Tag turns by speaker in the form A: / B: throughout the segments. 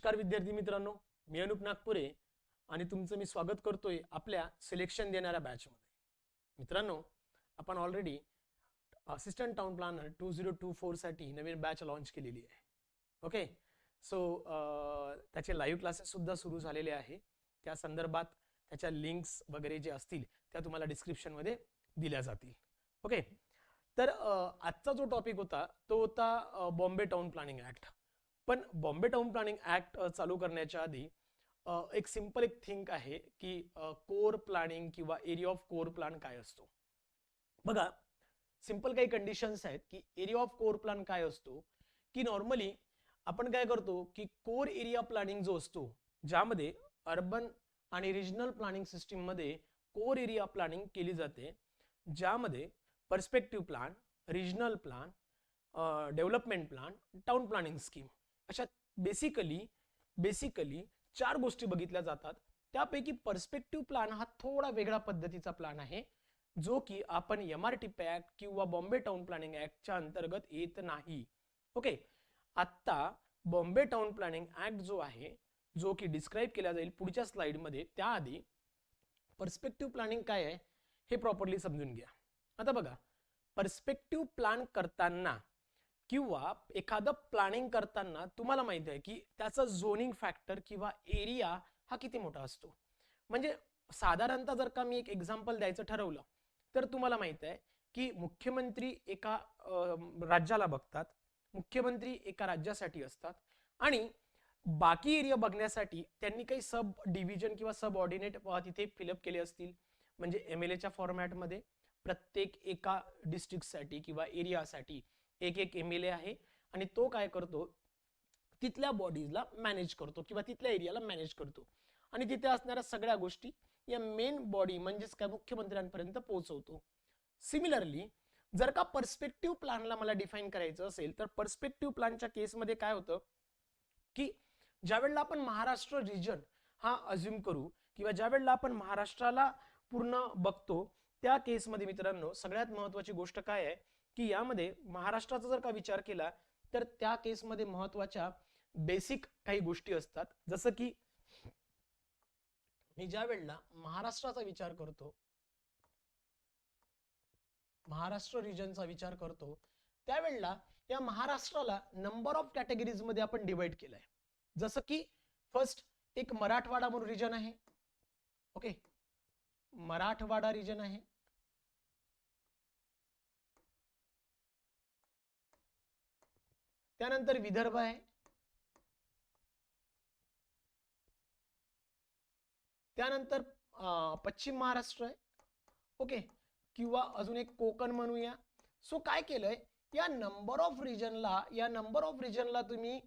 A: नमस्कार विद्यार्थी मित्रांनो, मी अनुप नागपुरे आणि तुमचं मी स्वागत करतोय आपल्या सिलेक्शन देणाऱ्या बॅचमध्ये. मित्रांनो, आपण ऑलरेडी असिस्टंट टाउन प्लॅनर 2024 साठी नवीन बॅच लॉन्च केलेली आहे. ओके, सो त्याचे लाईव्ह क्लासेस सुद्धा सुरू झालेले आहे. त्या संदर्भात त्याच्या लिंक्स वगैरे जे असतील त्या तुम्हाला डिस्क्रिप्शनमध्ये दिल्या जातील. ओके, तर आजचा जो टॉपिक होता तो होता बॉम्बे टाउन प्लॅनिंग ऍक्ट. पण बॉम्बे टाउन प्लॅनिंग ऍक्ट चालू करण्याच्या आधी एक सिंपल एक थिंक आहे की कोर प्लॅनिंग किंवा एरिया ऑफ कोर प्लॅन काय असतो. बघा, सिंपल काही कंडिशन्स आहेत की एरिया ऑफ कोर प्लॅन काय असतो. की नॉर्मली आपण काय करतो की कोर एरिया प्लॅनिंग जो असतो, ज्यामध्ये अर्बन आणि रिजनल प्लॅनिंग सिस्टीम मध्ये कोर एरिया प्लॅनिंग केली जाते, ज्यामध्ये perspective plan, regional plan, development plan, town planning scheme अशा बेसिकली 4 गोष्टी बघितल्या जातात. त्यापैकी पर्स्पेक्टिव्ह प्लॅन हा थोडा वेगळा पद्धतीचा प्लॅन आहे, जो की आपण MRTP ऍक्ट किंवा बॉम्बे टाउन प्लॅनिंग ऍक्टच्या अंतर्गत येत नाही. ओके, आता बॉम्बे टाउन प्लॅनिंग ऍक्ट जो आहे, जो की डिस्क्राईब केला जाईल पुढच्या स्लाइड मध्ये, त्याआधी पर्स्पेक्टिव्ह प्लॅनिंग काय आहे हे प्रॉपरली समजून घ्या. आता बघा, पर्स्पेक्टिव्ह प्लॅन करताना किंवा एखादं प्लॅनिंग करताना तुम्हाला माहिती आहे की त्याचा झोनिंग फॅक्टर किंवा एरिया हा किती मोठा असतो. म्हणजे साधारणतः जर का मी एक एक्झाम्पल द्यायचं ठरवलं तर तुम्हाला माहिती आहे की मुख्यमंत्री एका राज्याला बघतात, मुख्यमंत्री एका राज्यासाठी असतात आणि बाकी एरिया बघण्यासाठी त्यांनी काही सब डिव्हिजन किंवा सब ऑर्डिनेट तिथे फिलअप केले असतील. म्हणजे MLA च्या फॉर्मॅटमध्ये प्रत्येक एका डिस्ट्रिक्टसाठी किंवा एरियासाठी एक MLA आहे आणि तो काय करतो, तिथल्या बॉडीजला मॅनेज करतो किंवा तिथल्या एरियाला मॅनेज करतो आणि तिथे असणाऱ्या सगळ्या गोष्टी या मेन बॉडी म्हणजेच काय मुख्यमंत्र्यांपर्यंत पोहोचवतो. सिमिलरली जर का पर्स्पेक्टिव्ह प्लॅनला मला डिफाईन करायचं असेल तर पर्स्पेक्टिव्ह प्लॅनच्या केसमध्ये काय होतं की ज्यावेळेला आपण महाराष्ट्र रिजन हा अज्युम करू किंवा ज्यावेळेला आपण महाराष्ट्राला पूर्ण बघतो, त्या केसमध्ये मित्रांनो सगळ्यात महत्वाची गोष्ट काय आहे की यामध्ये महाराष्ट्राचा जर का विचार केला तर त्या केसमध्ये महत्वाच्या बेसिक काही गोष्टी असतात. जसं की मी ज्या वेळेला महाराष्ट्राचा विचार करतो, महाराष्ट्र रिजनचा विचार करतो, त्यावेळेला या महाराष्ट्राला नंबर ऑफ कॅटेगरीज मध्ये आपण डिवाइड केलाय. जसं की फर्स्ट एक मराठवाडा म्हणून रिजन आहे. ओके, मराठवाडा रिजन आहे. त्यानंतर विदर्भ आहे. त्यानंतर पश्चिम महाराष्ट्र आहे. ओके, किंवा अजून एक कोकण म्हणूया. सो काय केलंय, या नंबर ऑफ रिजनला तुम्ही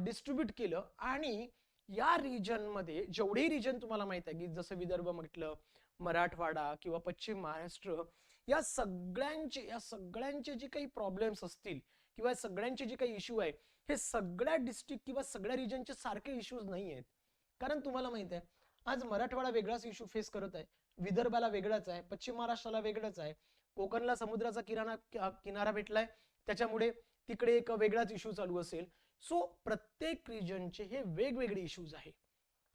A: डिस्ट्रीब्यूट केलं आणि या रिजन मध्ये जेवढे रिजन तुम्हाला माहित आहे की जसं विदर्भ म्हटलं, मराठवाडा किंवा पश्चिम महाराष्ट्र, या सगळ्यांचे जे काही प्रॉब्लेम्स असतील किंवा सगळ्यांचे जे काही इश्यू आहे, हे सगळ्या डिस्ट्रिक्ट किंवा सगळ्या रिजनचे सारखे इश्यूज नाही आहेत. कारण तुम्हाला माहित आहे आज मराठवाडा वेगळाच इश्यू फेस करत आहे, विदर्भाला वेगळाच आहे, पश्चिम महाराष्ट्राला वेगळाच आहे, कोकणला समुद्राचा किनारा भेटलाय त्याच्यामुळे तिकडे एक वेगळाच इश्यू चालू असेल. सो प्रत्येक रिजनचे हे वेगवेगळे इश्यूज आहे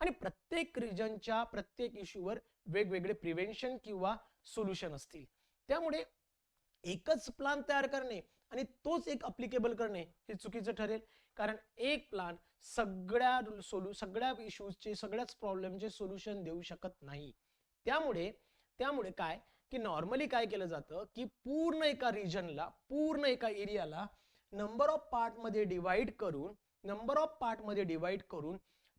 A: आणि प्रत्येक रिजनच्या प्रत्येक इश्यूवर वेगवेगळे प्रिव्हेन्शन किंवा सोल्युशन असतील. त्यामुळे एकच प्लान तयार करणे आणि तोच एक अप्लिकेबल करणे हे चुकीचं ठरेल. कारण एक प्लान सगळ्या इश्यूजचे, सगळ्याच प्रॉब्लेमचे सोल्युशन देऊ शकत नाही. त्यामुळे काय की नॉर्मली काय केलं जातं की पूर्ण एका रिजनला, पूर्ण एका एरियाला नंबर ऑफ पार्ट मध्ये डिवाइड करून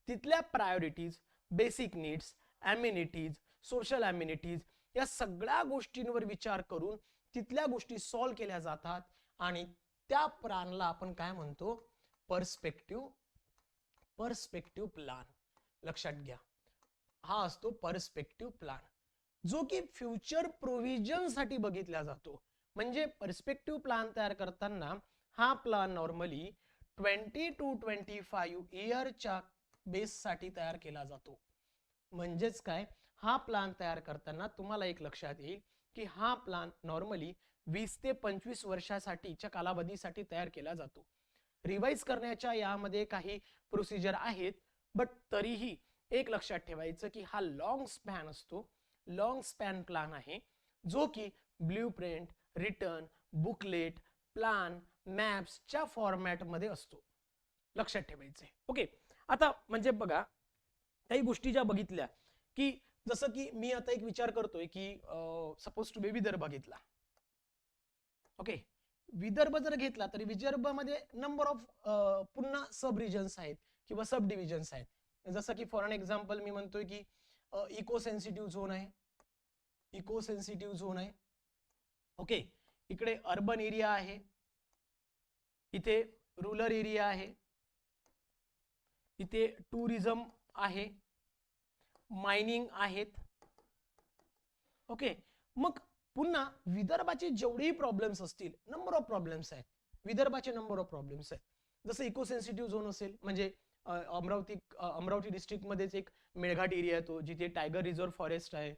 A: तिथल्या priorities, basic needs, amenities, social amenities या सगळ्या गोष्टींवर विचार करून तिथल्या गोष्टी सॉल्व्ह केल्या जातात आणि त्या प्लॅनला आपण काय म्हणतो, पर्स्पेक्टिव्ह प्लॅन. लक्षात घ्या, हा असतो पर्स्पेक्टिव्ह प्लॅन, जो की फ्युचर प्रोव्हिजन साठी बघितला जातो. म्हणजे पर्स्पेक्टिव्ह प्लॅन तयार करताना हा प्लॅन नॉर्मली 20 to 25 इयरच्या बेस साठी तयार केला जातो. म्हणजेच काय, हा प्लॅन तयार करताना तुम्हाला एक लक्षात येईल की हा प्लॅन नॉर्मली 20 ते 25 वर्षासाठीच्या कालावधीसाठी तयार केला जातो. रिवाइज करण्याच्या यामध्ये काही प्रोसिजर आहेत, बट तरीही एक लक्षात ठेवायचं की हा लॉंग स्पॅन असतो, लॉंग स्पॅन प्लान आहे, जो की ब्ल्यूप्रिंट, रिटर्न, बुकलेट, प्लान, मॅप्सच्या फॉर्मॅटमध्ये असतो. लक्षात ठेवायचंय. ओके, आता म्हणजे बघा काही गोष्टी ज्या बघितल्या की जसं की मी आता एक विचार करतोय की सपोज टू बी विदर्भ घेतला. ओके, विदर्भ जर घेतला तरी विदर्भामध्ये नंबर ऑफ पुन्हा सब रिजन्स आहेत किंवा सब डिव्हिजन्स आहेत. जसं की फॉर एन एक्झाम्पल मी म्हणतोय की इको सेन्सिटिव्ह झोन आहे, इको सेन्सिटिव्ह झोन आहे. ओके, इकडे अर्बन एरिया आहे, इथे रुरल एरिया आहे, इथे टुरिझम आहे, मायनिंग आहेत. ओके, मग पुन्हा विदर्भाचे जेवढेही प्रॉब्लेम्स असतील, नंबर ऑफ प्रॉब्लेम्स आहेत, विदर्भाचे नंबर ऑफ प्रॉब्लेम्स आहेत. जसं इको सेन्सिटिव्ह झोन असेल म्हणजे अमरावती डिस्ट्रिक्ट मध्येच एक मेळघाट एरिया येतो जिथे टायगर रिझर्व्ह फॉरेस्ट आहे,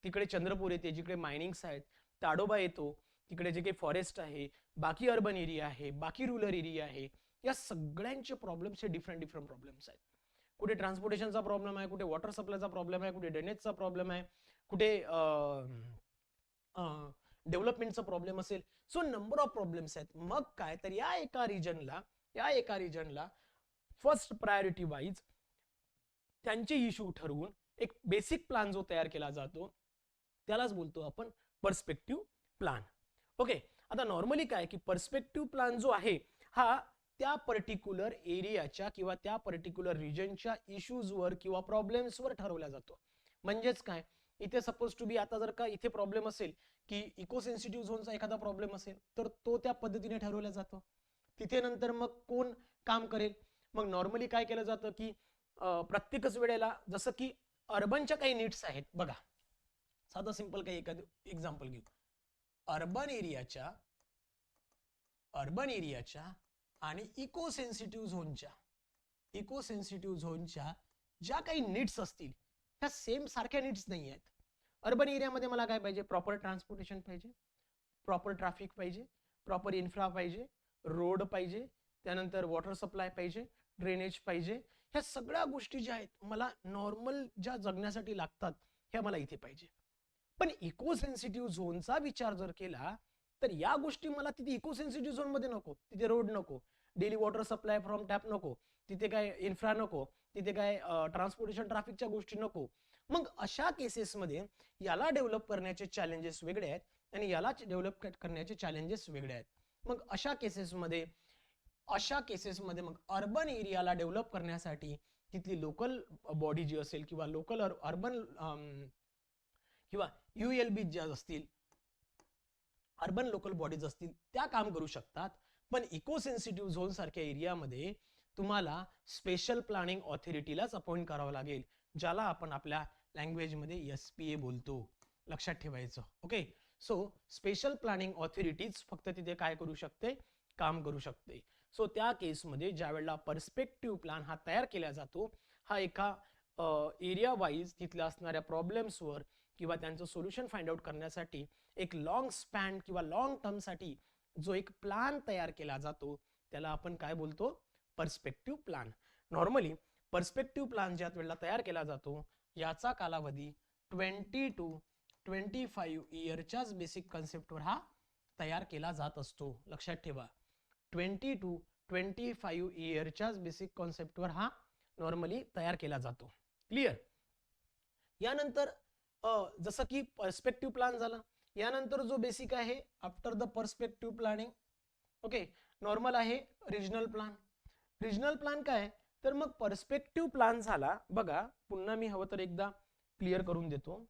A: तिकडे चंद्रपूर येते जिकडे मायनिंग्स आहेत, ताडोबा येतो तिकडे जे काही फॉरेस्ट आहे, बाकी अर्बन एरिया आहे, बाकी रुरल एरिया आहे. या सगळ्यांचे प्रॉब्लेम्स हे डिफरंट डिफरंट प्रॉब्लेम्स आहेत. कुठे ट्रान्सपोर्टेशनचा प्रॉब्लेम आहे, कुठे वॉटर सप्लायचा प्रॉब्लेम आहे, कुठे ड्रेनेजचा प्रॉब्लेम आहे, कुठे डेव्हलपमेंटचा प्रॉब्लेम असेल. सो नंबर ऑफ प्रॉब्लेम्स आहेत. मग काय तर या एका रिजनला फर्स्ट प्रायोरिटी वाईज त्यांचे इश्यू ठरवून एक बेसिक प्लान जो तयार केला जातो त्यालाच बोलतो आपण पर्स्पेक्टिव्ह प्लान. ओके, आता नॉर्मली काय की पर्स्पेक्टिव्ह प्लान जो आहे हा त्या पर्टिक्युलर एरियाच्या किंवा त्या पर्टिक्युलर रिजनच्या इश्यूजवर किंवा प्रॉब्लेम्सवर ठरवला जातो. म्हणजेच काय, इथे सपोज टू बी आता जर का इथे प्रॉब्लेम असेल की इको सेन्सिटिव्ह झोनचा एखादा प्रॉब्लेम असेल तर तो त्या पद्धतीने ठरवला जातो. तिथे नंतर मग कोण काम करेल, मग नॉर्मली काय केलं जातं की प्रत्येकच वेळेला जसं की अर्बनच्या काही नीड्स आहेत बघा, साधा सिंपल काही एखादं एक्झाम्पल घेऊ. अर्बन एरियाच्या आणि इको सेन्सिटिव्ह झोनच्या ज्या काही नीड्स असतील त्या सेम सारख्या नीड्स नाही आहेत. अर्बन एरियामध्ये मला काय पाहिजे, प्रॉपर ट्रान्सपोर्टेशन पाहिजे, प्रॉपर ट्रॅफिक पाहिजे, प्रॉपर इन्फ्रा पाहिजे, रोड पाहिजे, त्यानंतर वॉटर सप्लाय पाहिजे, ड्रेनेज पाहिजे. ह्या सगळ्या गोष्टी ज्या आहेत मला नॉर्मल ज्या जगण्यासाठी लागतात ह्या मला इथे पाहिजे. पण इको सेन्सिटिव्ह झोनचा विचार जर केला तर या गोष्टी मला तिथे इको सेन्सिटिव्ह झोन मध्ये नको. तिथे रोड नको, daily water supply from tap नको, तिथे काय इन्फ्रा नको, तिथे काय ट्रान्सपोर्टेशन ट्रॅफिकच्या गोष्टी नको. मग अशा केसेसमध्ये याला डेव्हलप करण्याचे चॅलेंजेस वेगळे आहेत आणि याला डेव्हलप करण्याचे चॅलेंजेस वेगळे आहेत. मग अशा केसेसमध्ये मग अर्बन एरियाला डेव्हलप करण्यासाठी तिथली लोकल बॉडी जी असेल किंवा लोकल अर्बन किंवा ULB ज्या असतील, अर्बन लोकल बॉडीज असतील, त्या काम करू शकतात. पण इको सेन्सिटिव्ह झोन सारख्या एरियामध्ये तुम्हाला स्पेशल प्लॅनिंग ऑथॉरिटीलाच अपॉइंट करावं लागेल, ज्याला आपण आपल्या लँग्वेजमध्ये SPA बोलतो. लक्षात ठेवायचं. Okay, so special planning authorities फक्त तिथे काय करू शकते, काम करू शकते. सो त्या केसमध्ये ज्या वेळेला पर्स्पेक्टिव्ह प्लॅन हा तयार केला जातो, हा एका एरिया वाईज तिथल्या असणाऱ्या प्रॉब्लेम्सवर किंवा त्यांचं सोल्युशन फाइंड आउट करण्यासाठी एक लॉंग स्पॅन किंवा लॉंग टर्म साठी जो एक प्लॅन तयार केला जातो त्याला आपण काय बोलतो, perspective plan. Normally perspective plan ज्या वेळेला तयार केला जातो याचा कालावधी 20 to 25 इयरच्याच बेसिक कन्सेप्टवर हा तयार केला जात असतो. लक्षात ठेवा, 20 to 25 इयरच्याच बेसिक कॉन्सेप्टवर हा नॉर्मली तयार केला जातो. क्लिअर. यानंतर जसं की पर्स्पेक्टिव्ह प्लॅन झाला, यानंतर जो बेसिक आहे after the perspective planning, okay, normal आहे रिजनल प्लॅन. रिजनल प्लॅन काय तर मग पर्स्पेक्टिव्ह प्लॅन झाला बघा. पुन्हा मी हवं तर एकदा क्लिअर करून देतो.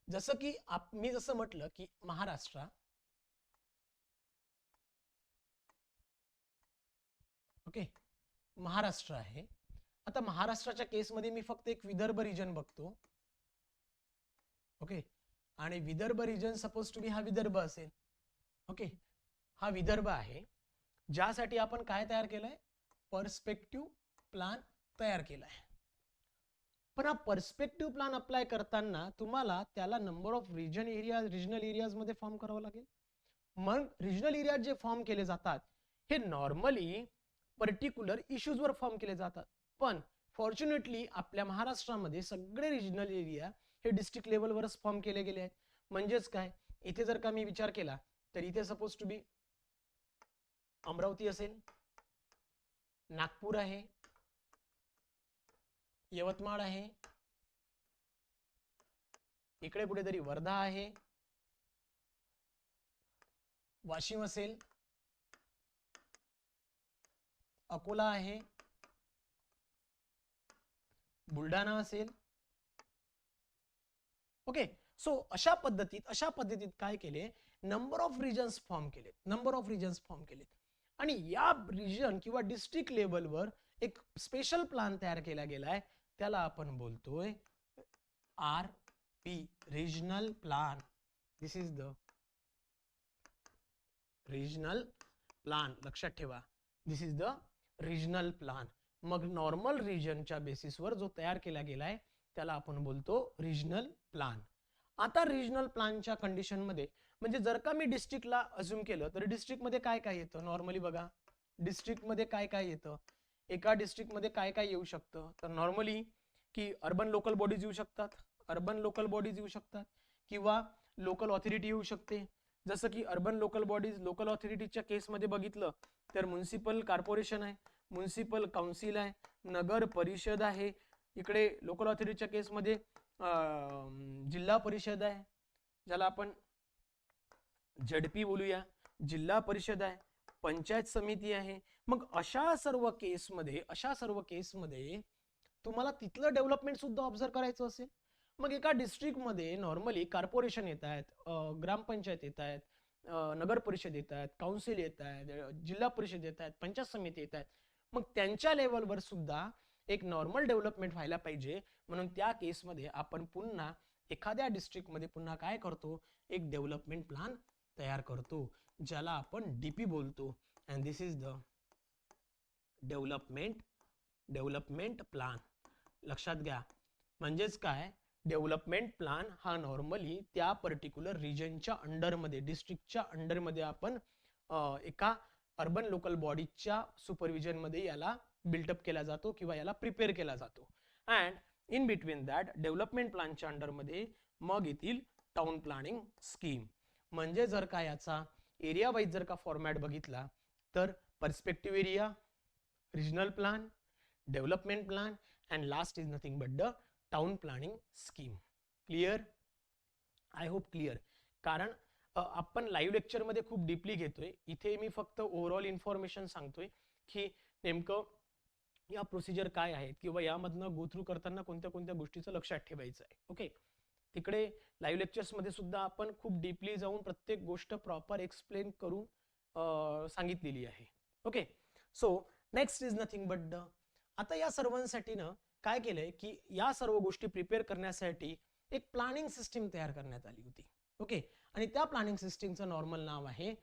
A: जसं की मी जसं म्हटलं की महाराष्ट्र, ओके, महाराष्ट्र आहे. आता महाराष्ट्राच्या केसमध्ये मी फक्त एक विदर्भ रिजन बघतो. ओके, आणि Vidarbha region suppose to be हा विदर्भ असेल. ओके, हा विदर्भ आहे ज्यासाठी आपण काय तयार केलंय, पर्स्पेक्टिव्ह प्लॅन तयार केलाय. पण हा पर्स्पेक्टिव्ह प्लॅन अप्लाय करताना तुम्हाला त्याला नंबर ऑफ रिजनल एरियाज मध्ये फॉर्म करावं लागेल. मग रिजनल एरिया जे फॉर्म केले जातात हे नॉर्मली पर्टिक्युलर इश्यूजवर फॉर्म केले जातात, पण फॉर्च्युनेटली आपल्या महाराष्ट्रामध्ये सगळे रिजनल एरिया हे डिस्ट्रिक्ट लेवलवरच फॉर्म केले गेले आहेत. म्हणजेच काय, इथे जर का मी विचार केला तर इथे सपोज टू बी अमरावती असेल, नागपूर आहे, यवतमाळ आहे, इकडे कुठेतरी वर्धा आहे, वाशिम असेल, अकोला आहे, बुलढाणा असेल. ओके, सो अशा पद्धतीत काय केले, नंबर ऑफ रिजन्स फॉर्म केलेत आणि या रिजन किंवा डिस्ट्रिक्ट लेवलवर एक स्पेशल प्लॅन तयार केला गेलाय, त्याला आपण बोलतोय RP, regional plan. This is the regional plan. लक्षात ठेवा, दिस इज द रिजनल प्लॅन. मग नॉर्मल रिजनच्या बेसिसवर जो तयार केला गेलाय त्याला आपण बोलतो रिजनल प्लॅन. आता रिजनल प्लॅनच्या कंडिशन मध्ये, म्हणजे जर का मी डिस्ट्रिक्टला अज्युम केलं तर डिस्ट्रिक्ट मध्ये काय काय येतं, नॉर्मली बघा डिस्ट्रिक्ट मध्ये काय काय येतं, एका डिस्ट्रिक्ट मध्ये काय काय येऊ शकतं, तर नॉर्मली की अर्बन लोकल बॉडीज येऊ शकतात, किंवा लोकल ऑथॉरिटी येऊ शकते. जसं की अर्बन लोकल बॉडीज, लोकल ऑथॉरिटीच्या केसमध्ये बघितलं तर म्युन्सिपल कॉर्पोरेशन आहे, म्युन्सिपल काउन्सिल आहे, नगर परिषद आहे. इकडे लोकल ऑथॉरिटीच्या केसमध्ये जिल्हा परिषद आहे, ज्याला आपण झडपी बोलूया, जिल्हा परिषद आहे, पंचायत समिती आहे. मग अशा सर्व केसमध्ये तुम्हाला तिथलं डेव्हलपमेंट सुद्धा ऑब्झर्व करायचं असेल. मग एका डिस्ट्रिक्टमध्ये नॉर्मली कॉर्पोरेशन येत आहेत, ग्रामपंचायत येत आहेत, नगर परिषद येत आहेत, काउन्सिल येत आहेत, जिल्हा परिषद येत आहेत, पंचायत समिती येत आहेत. मग त्यांच्या लेवलवर सुद्धा एक नॉर्मल डेव्हलपमेंट व्हायला पाहिजे, म्हणून त्या केसमध्ये आपण पुन्हा एखाद्या डिस्ट्रिक्टमध्ये पुन्हा काय करतो, एक डेव्हलपमेंट प्लॅन तयार करतो, ज्याला आपण डीपी बोलतो. And this is the development plan. लक्षात घ्या, म्हणजेच काय, डेव्हलपमेंट प्लॅन हा नॉर्मली त्या पर्टिक्युलर रिजनच्या अंडरमध्ये, डिस्ट्रिक्टच्या अंडरमध्ये आपण एका अर्बन लोकल बॉडीच्या सुपरविजन मध्ये याला बिल्टअप केला जातो किंवा याला प्रिपेअर केला जातो. And in between that development प्लॅनच्या अंडरमध्ये मग येतील टाउन प्लॅनिंग स्कीम. म्हणजे जर का याचा एरिया वाईज जर का फॉर्मॅट बघितला तर perspective area, regional plan, development plan and last is nothing but the town planning scheme. Clear? I hope clear. कारण आपण लाईव्ह लेक्चर मध्ये खूप डीपली घेतोय, इथे मी फक्त ओव्हरऑल इन्फॉर्मेशन सांगतोय की नेमकं या प्रोसिजर काय आहेत किंवा यामधनं गो थ्रू करताना कोणत्या कोणत्या गोष्टीचं लक्षात ठेवायचं आहे. ओके, तिकडे लाईव्ह लेक्चर्स मध्ये सुद्धा आपण खूप डीपली जाऊन प्रत्येक गोष्ट प्रॉपर एक्सप्लेन करून सांगितलेली आहे. Okay, so next is nothing but the, आता या सर्वांसाठी ना काय केलंय की या सर्व गोष्टी प्रिपेअर करण्यासाठी एक प्लॅनिंग सिस्टीम तयार करण्यात आली होती. ओके, आणि त्या प्लॅनिंग सिस्टीमचं नॉर्मल नाव आहे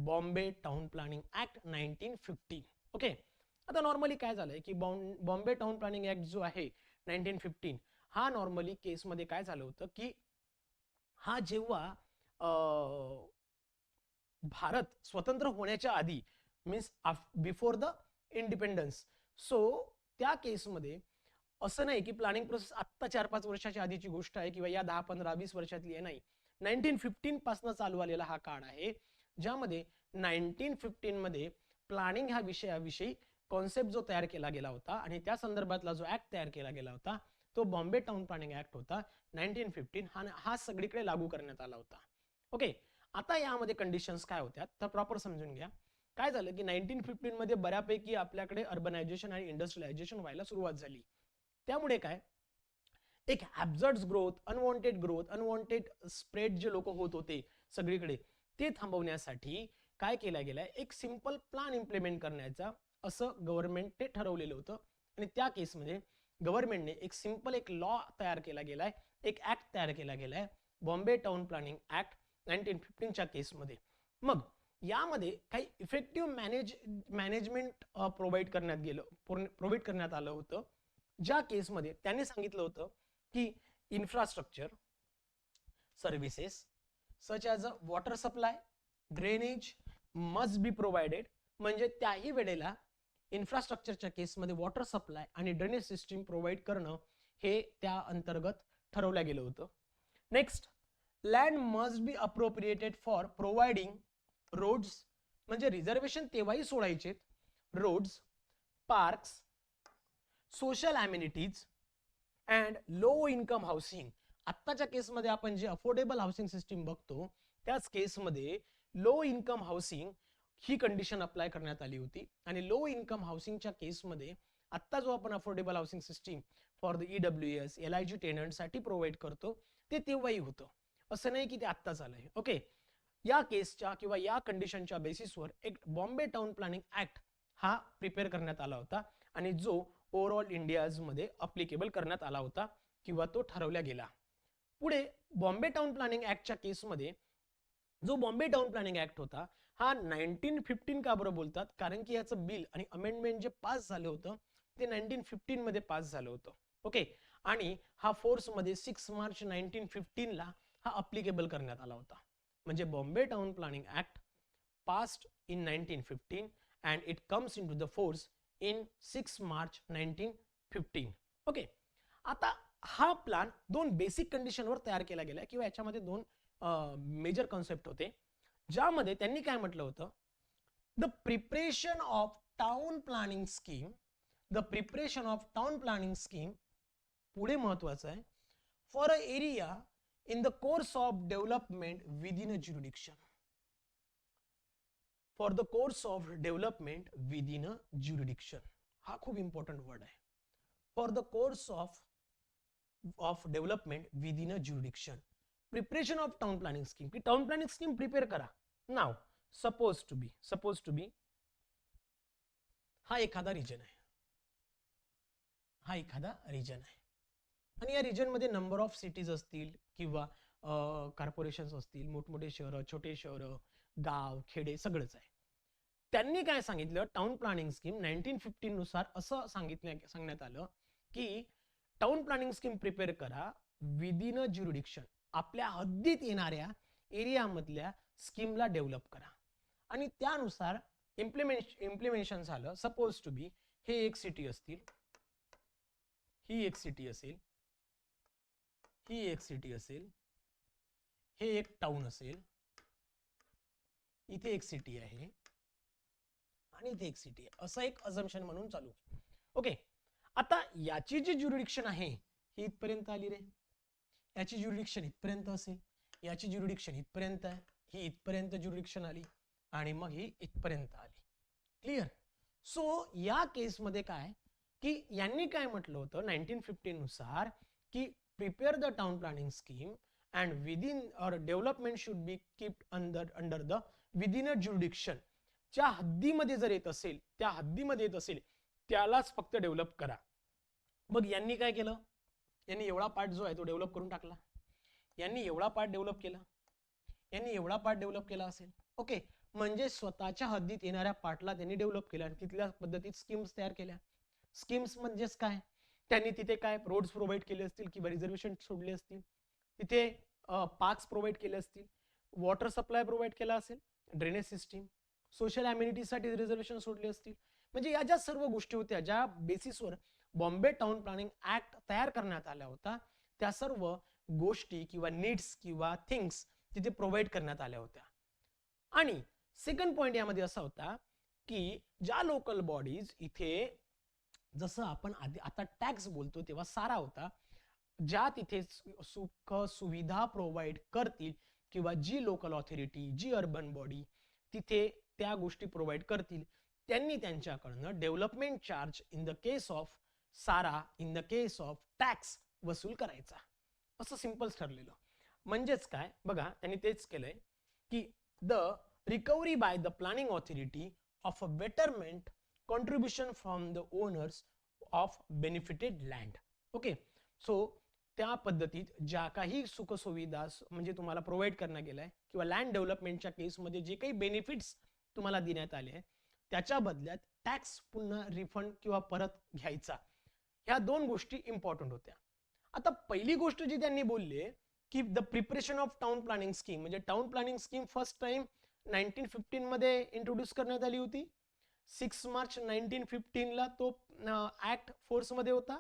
A: Bombay town planning act 1915. Okay, आता नॉर्मली काय झालंय की बॉम्बे टाउन प्लॅनिंग ऍक्ट जो आहे 1915 हा नॉर्मली केसमध्ये काय झालं होतं की हा जेव्हा भारत स्वतंत्र होण्याच्या आधी, means before the independence, so त्या केसमध्ये असं नाही की प्लॅनिंग प्रोसेस आत्ता 4-5 वर्षाच्या आधीची गोष्ट आहे किंवा या 10-15-20 वर्षातली आहे, नाही. 1915 पासून चालू आलेला हा काळ आहे, ज्यामध्ये 1915 मध्ये प्लॅनिंग ह्या विषयाविषयी कॉन्सेप्ट जो तयार केला गेला होता आणि त्या संदर्भातला जो ऍक्ट तयार केला गेला होता तो बॉम्बे टाउन प्लॅनिंग ऍक्ट होता 1915. हा सगळीकडे लागू करण्यात आला होता. ओके, आता यामध्ये कंडिशन्स काय होत्या तर प्रॉपर समजून घ्या. काय झालं की 1915 मध्ये बऱ्यापैकी आपल्याकडे अर्बनायझेशन आणि इंडस्ट्रियलायझेशन व्हायला सुरुवात झाली. त्यामुळे काय, एक हॅबझर्ड्स ग्रोथ, अनवॉन्टेड स्प्रेड जे लोक होत होते सगळीकडे, ते थांबवण्यासाठी काय केलं गेलंय, एक सिंपल प्लॅन इम्प्लिमेंट करण्याचा असं गव्हर्नमेंटने ठरवलेलं होतं. आणि त्या केसमध्ये गव्हर्नमेंटने एक सिंपल एक लॉ तयार केला गेलाय, एक ऍक्ट तयार केला गेलाय, बॉम्बे टाउन प्लॅनिंग ऍक्ट 1915च्या केसमध्ये. मग यामध्ये काही इफेक्टिव्ह मॅनेजमेंट प्रोव्हाइड करण्यात आलं होतं, ज्या केसमध्ये त्यांनी सांगितलं होतं की infrastructure services such as a water supply, drainage must be provided, म्हणजे त्याही वेळेला इन्फ्रास्ट्रक्चरच्या केसमध्ये वॉटर सप्लाय आणि ड्रेनेज सिस्टीम प्रोव्हाइड करणं हे त्या अंतर्गत ठरवलं गेलं होतं. Next, land must be appropriated for providing roads, म्हणजे रिझर्वेशन तेव्हाही सोडायचे, roads, parks, social amenities and low income housing. आत्ताच्या केसमध्ये आपण जे अफोर्डेबल हाऊसिंग सिस्टीम बघतो त्याच केसमध्ये लो इन्कम हाऊसिंग ही कंडिशन अप्लाय करण्यात आली होती. आणि लो इन्कम हाऊसिंगच्या केसमध्ये आत्ता जो आपण affordable housing system for the EWS LIG tenant साठी प्रोव्हाइड करतो ते तेव्हाही होतं, असं नाही की ते आत्ताच आलंय. ओके, या केसच्या किंवा या कंडिशनच्या बेसिसवर एक बॉम्बे टाउन प्लॅनिंग ऍक्ट हा प्रिपेअर करण्यात आला होता आणि जो ओव्हरऑल इंडियाजमध्ये अप्लिकेबल करण्यात आला होता किंवा तो ठरवला गेला. पुढे बॉम्बे टाउन प्लॅनिंग ऍक्टच्या केसमध्ये जो बॉम्बे टाउन प्लॅनिंग ऍक्ट होता हा 1915 का बरं बोलतात, कारण की याचं बिल आणि अमेंडमेंट जे पास झालं होतं ते 1915 मध्ये पास झालं होतं. ओके, आणि हा फोर्स मध्ये 6 मार्च 1915 ला हा अप्लिकेबल करण्यात आला होता. म्हणजे Bombay town planning act passed in 1915 and it comes into the force in 6 March 1915. Okay, आता हा प्लान दोन बेसिक कंडिशनवर तयार केला गेला किंवा याच्यामध्ये दोन मेजर कॉन्सेप्ट होते, ज्यामध्ये त्यांनी काय म्हटलं होतं, the preparation of town planning scheme, the preparation of town planning scheme, पुढे महत्वाचं आहे, for a area in the course of development within a jurisdiction, for the course of development within a jurisdiction. हा खूप important word आहे, for the course of development within a jurisdiction. Preparation of town planning scheme, की town planning scheme prepare करा. नाव suppose to be हा एखादा region आहे, हा एखादा रिजन आहे आणि या रिजन मध्ये नंबर ऑफ सिटीज असतील किंवा कॉर्पोरेशन्स असतील, मोठमोठे शहरं, छोटे शहरं, गाव, खेडे सगळंच आहे. त्यांनी काय सांगितलं, टाउन प्लॅनिंग स्कीम 1915 नुसार असं सांगण्यात आलं की टाउन प्लॅनिंग स्कीम प्रिपेअर करा विदिन अ ज्युरिडिक्शन, आपल्या हद्दीत येणाऱ्या एरियामधल्या स्कीमला डेव्हलप करा. आणि त्यानुसार इम्प्लिमेंटेशन झालं. सपोज टू बी हे एक सिटी असतील, ही एक सिटी असेल, ही एक सिटी असेल, हे एक टाउन असेल, इथे एक सिटी आहे आणि इथे एक सिटी आहे, असं एक अझम्पशन म्हणून चालू. ओके, आता याची जी ज्युरिडिक्शन आहे ही इथपर्यंत आली रे, याची ज्युरिडिक्शन इथपर्यंत असेल, याची ज्युरिडिक्शन इथपर्यंत आहे, ही इथपर्यंत ज्युरिडिक्शन आली आणि मग ही इथपर्यंत आली. क्लिअर? सो या केसमध्ये काय की यांनी काय म्हटलं होतं 1915 नुसार की prepare the town planning scheme and within or development should be kept under the within a jurisdiction. ज्या हद्दीमध्ये जर येत असेल, त्या हद्दीमध्ये येत असेल त्यालाच फक्त डेव्हलप करा. मग यांनी काय केलं, यांनी एवढा पार्ट जो आहे तो डेव्हलप करून टाकला, यांनी एवढा पार्ट डेव्हलप केला, यांनी एवढा पार्ट डेव्हलप केला असेल. ओके, म्हणजे स्वतःच्या हद्दीत येणाऱ्या पार्टला त्यांनी डेव्हलप केला आणि तिथल्या पद्धतीत स्कीम्स तयार केल्या. स्कीम्स म्हणजेच काय, त्यांनी तिथे काय रोड्स प्रोव्हाइड केले असतील किंवा रिझर्वेशन सोडले असतील, तिथे पार्क्स प्रोव्हाइड केले असतील, वॉटर सप्लाय प्रोव्हाइड केला असेल, ड्रेनेज सिस्टीम, सोशल अम्युनिटीसाठी रिझर्वेशन सोडले असतील. म्हणजे या ज्या सर्व गोष्टी होत्या ज्या बेसिसवर बॉम्बे टाउन प्लॅनिंग ऍक्ट तयार करण्यात आला होता, त्या सर्व गोष्टी किंवा नीड्स किंवा थिंग्स तिथे प्रोव्हाइड करण्यात आल्या होत्या. आणि सेकंड पॉइंट यामध्ये असा होता की ज्या लोकल बॉडीज इथे, जसं आपण आता टॅक्स बोलतो तेव्हा सारा होता, ज्या तिथे सुख सुविधा प्रोव्हाइड करतील किंवा जी लोकल ऑथॉरिटी, जी अर्बन बॉडी तिथे त्या गोष्टी प्रोव्हाइड करतील, त्यांनी त्यांच्याकडनं development charge in the case of सारा, in the case of tax वसूल करायचा. असं सिंपल्स ठरलेलं. म्हणजेच काय बघा, त्यांनी तेच केलंय की the recovery by the planning authority of a betterment contribution from the owners of benefited land. Okay, so त्या पद्धतीत ज्या काही सुखसुविधा म्हणजे तुम्हाला प्रोव्हाइड करण्यात गेलाय किंवा लँड डेव्हलपमेंटच्या केसमध्ये जे काही बेनिफिट्स तुम्हाला देण्यात आले त्याच्या बदल्यात टॅक्स पुन्हा रिफंड किंवा परत घ्यायचा, ह्या दोन गोष्टी इम्पॉर्टंट होत्या. आता पहिली गोष्ट जी त्यांनी बोलले की the preparation of town planning scheme, म्हणजे town planning scheme first time 1915 मध्ये इंट्रोड्यूस करण्यात आली होती. 6 मार्च 1915 ला तो ऍक्ट फोर्समध्ये होता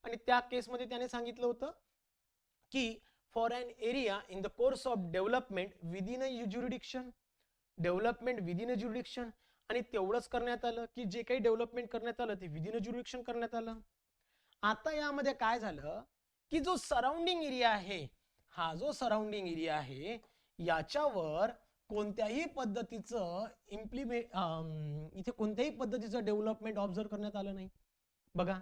A: आणि त्या केसमध्ये त्याने सांगितलं होतं की for an area in the course of development within a jurisdiction, development within a jurisdiction, आणि तेवढंच करण्यात आलं की जे काही डेव्हलपमेंट करण्यात आलं ते विदिन अ ज्युरिडिक्शन करण्यात आलं. आता यामध्ये काय झालं की जो सराउंडिंग एरिया आहे, हा जो सराउंडिंग एरिया आहे याच्यावर कोणत्याही पद्धतीचं इथे कोणत्याही पद्धतीचं डेव्हलपमेंट ऑब्झर्व करण्यात आलं नाही. बघा,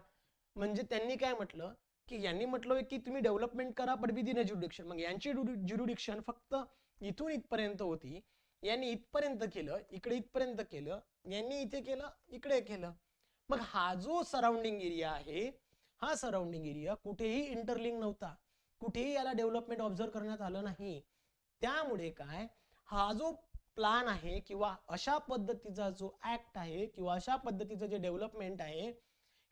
A: म्हणजे त्यांनी काय म्हटलं की यांनी म्हटलं की तुम्ही डेव्हलपमेंट करा पण विदिन अ ज्युरिडिक्शन. मग यांची ज्युरिडिक्शन फक्त इथून इथपर्यंत होती, यांनी इथपर्यंत केलं, इकडे इथपर्यंत केलं, यांनी इथे केलं, इकडे केलं. मग हा जो सराउंडिंग एरिया आहे, हा सराउंडिंग एरिया कुठेही इंटरलिंक नव्हता, कुठेही याला डेव्हलपमेंट ऑब्झर्व करण्यात आलं नाही. त्यामुळे काय, हा जो प्लान आहे किंवा अशा पद्धतीचा जो ऍक्ट आहे किंवा अशा पद्धतीचं जे डेव्हलपमेंट आहे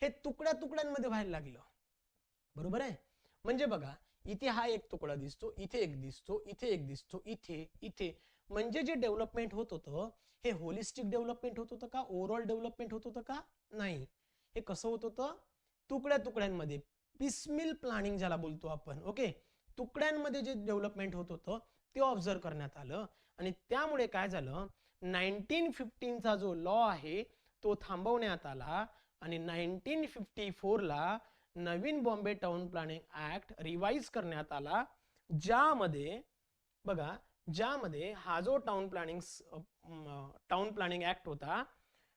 A: हे तुकड्या तुकड्यांमध्ये व्हायला लागलं. बरोबर आहे. म्हणजे बघा, इथे हा एक तुकडा दिसतो, इथे एक दिसतो, इथे एक दिसतो, इथे इथे. म्हणजे जे डेव्हलपमेंट होत होतं हे होलिस्टिक डेव्हलपमेंट होत होतं का, ओव्हरऑल डेव्हलपमेंट होत होतं का, नाही. हे कसं होत होतं, तुकड्या तुकड्यांमध्ये, पिसमिल प्लॅनिंग ज्याला बोलतो आपण. ओके, तुकड्यांमध्ये जे डेव्हलपमेंट होत होतं ते ऑब्झर्व करण्यात आलं आणि त्यामुळे काय झालं, 1915 चा जो लॉ आहे तो थांबवण्यात आला आणि 1954 ला नवीन Bombay town planning act revise करण्यात आला, ज्यामध्ये बघा, ज्यामध्ये हा जो टाउन प्लॅनिंग ऍक्ट होता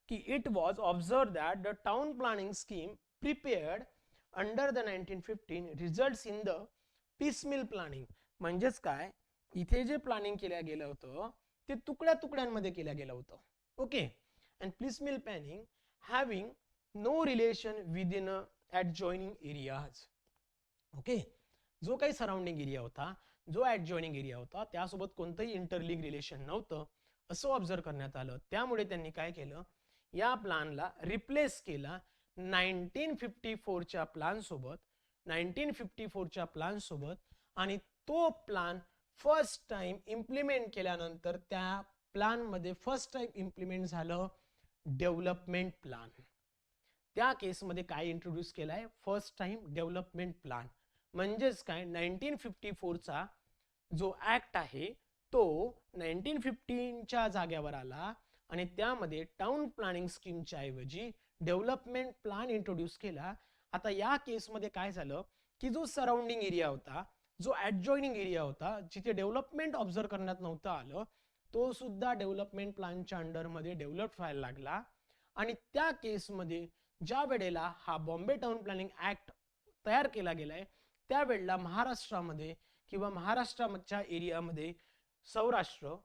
A: की it was observe that the town planning scheme prepared under the 1915 results in the piecemeal planning. म्हणजेच काय, इथे जे प्लॅनिंग केलं गेलं होतं ते तुकड्या तुकड्यांमध्ये केलं गेलं होतं. Okay, and piecemeal planning having no relation within adjoining areas. Okay, जो काही सराउंडिंग एरिया होता, जो ऍडजॉइनिंग एरिया होता त्यासोबत कोणतंही इंटरलिंक रिलेशन नव्हतं असं ऑब्झर्व करण्यात आलं. त्यामुळे त्यांनी काय केलं, या प्लॅनला रिप्लेस केला 1954 च्या प्लॅन सोबत, 1954 च्या प्लॅन सोबत. आणि तो प्लॅन फर्स्ट टाइम इम्प्लिमेंट केल्यानंतर त्या प्लॅन मध्ये फर्स्ट टाइम इम्प्लिमेंट झालं डेव्हलपमेंट प्लॅन. त्या केसमध्ये काय इंट्रोड्यूस केलाय, फर्स्ट टाइम डेव्हलपमेंट प्लॅन. म्हणजेच काय, 1954 चा जो ऍक्ट आहे तो 1915 च्या जागेवर आला आणि त्यामध्ये टाउन प्लॅनिंग स्कीमच्या ऐवजी डेव्हलपमेंट प्लॅन इंट्रोड्यूस केला. आता या केसमध्ये काय झालं की जो सराउंडिंग एरिया होता, जो ऍडजॉइनिंग एरिया होता, जिथे डेव्हलपमेंट ऑब्झर्व करण्यात नव्हतं आलं, तो सुद्धा डेव्हलपमेंट प्लॅनच्या अंडरमध्ये डेव्हलप व्हायला लागला. आणि त्या केसमध्ये ज्या वेळेला हा बॉम्बे टाउन प्लॅनिंग ऍक्ट तयार केला गेलाय त्यावेळेला महाराष्ट्रामध्ये किंवा महाराष्ट्राच्या एरियामध्ये सौराष्ट्र,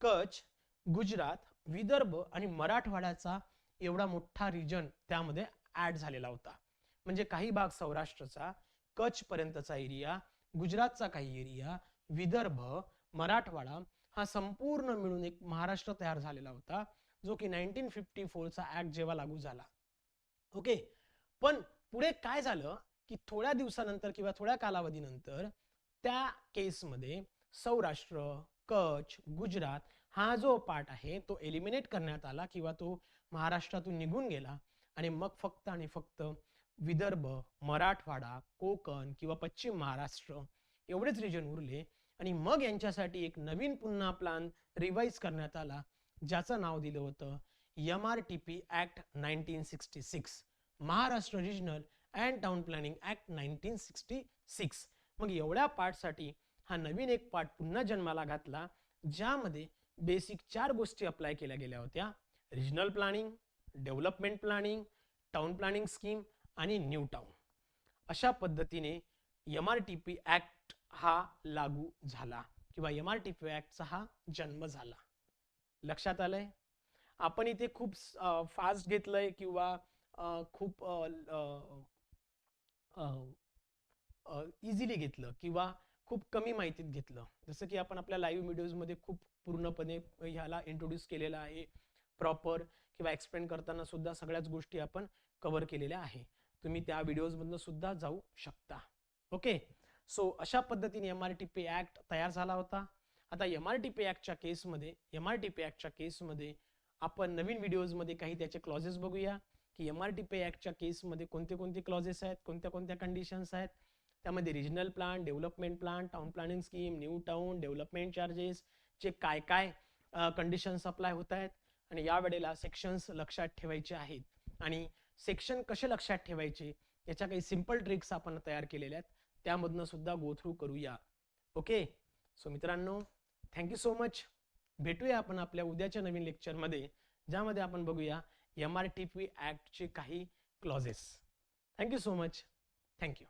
A: कच्छ, गुजरात, विदर्भ आणि मराठवाड्याचा एवढा मोठा रिजन त्यामध्ये ऍड झालेला होता. म्हणजे काही भाग सौराष्ट्रचा, कच्छ पर्यंतचा एरिया, गुजरातचा काही एरिया, विदर्भ, मराठवाडा हा संपूर्ण मिळून एक महाराष्ट्र तयार झालेला होता, जो की 1954 चा ऍक्ट जेव्हा लागू झाला. ओके, पण पुढे काय झालं की थोड्या दिवसानंतर किंवा थोड्या कालावधीनंतर त्या केसमध्ये सौराष्ट्र, कच्छ, गुजरात हा जो पार्ट आहे तो एलिमिनेट करण्यात आला किंवा तो महाराष्ट्रातून निघून गेला आणि मग फक्त आणि फक्त विदर्भ, मराठवाडा, कोकण किंवा पश्चिम महाराष्ट्र एवढेच रिजन उरले. आणि मग यांच्यासाठी एक नवीन पुन्हा प्लॅन रिवाइज करण्यात आला, ज्याचं नाव दिलं होतं MRTP act 1966, Maharashtra regional and town planning act 1966. मग एवढ्या पार्टसाठी हा नवीन एक पार्ट पुन्हा जन्माला घातला, ज्यामध्ये बेसिक 4 गोष्टी अप्लाय केल्या गेल्या होत्या: regional planning, development planning, town planning scheme आणि न्यू टाउन. अशा पद्धतीने MRTP ऍक्ट हा लागू झाला किंवा MRTP ऍक्टचा हा जन्म झाला. लक्षात आलंय? आपण इथे खूप फास्ट घेतलंय किंवा खूप इझिली घेतलं किंवा खूप कमी माहितीत घेतलं, जसं की आपण आपल्या लाईव्ह व्हिडिओजमध्ये खूप पूर्णपणे ह्याला इंट्रोड्यूस केलेला आहे प्रॉपर, किंवा एक्सप्लेन करताना सुद्धा सगळ्याच गोष्टी आपण कव्हर केलेल्या आहे. तुम्ही त्या व्हिडिओजमधनं सुद्धा जाऊ शकता. ओके, सो अशा पद्धतीने MRTP ऍक्ट तयार झाला होता. आता MRTP ऍक्टच्या केसमध्ये आपण नवीन व्हिडिओजमध्ये काही त्याचे क्लॉजेस बघूया की MRTP ऍक्टच्या केसमध्ये कोणते कोणते क्लॉजेस आहेत, कोणत्या कोणत्या कंडिशन्स आहेत. त्यामध्ये regional plan, development plan, town planning scheme, new town, development charges चे काय काय कंडिशन्स अप्लाय होत आहेत आणि या वेळेला सेक्शन्स लक्षात ठेवायचे आहेत आणि सेक्शन कसे लक्षात ठेवायचे याच्या काही सिंपल ट्रिक्स आपण तयार केलेल्या आहेत, त्यामधनं सुद्धा गो थ्रू करूया. ओके, सो मित्रांनो, थँक्यू सो मच. भेटूया आपण आपल्या उद्याच्या नवीन लेक्चरमध्ये, ज्यामध्ये आपण बघूया MRTP ऍक्टचे काही clauses. Thank you so much. Thank you.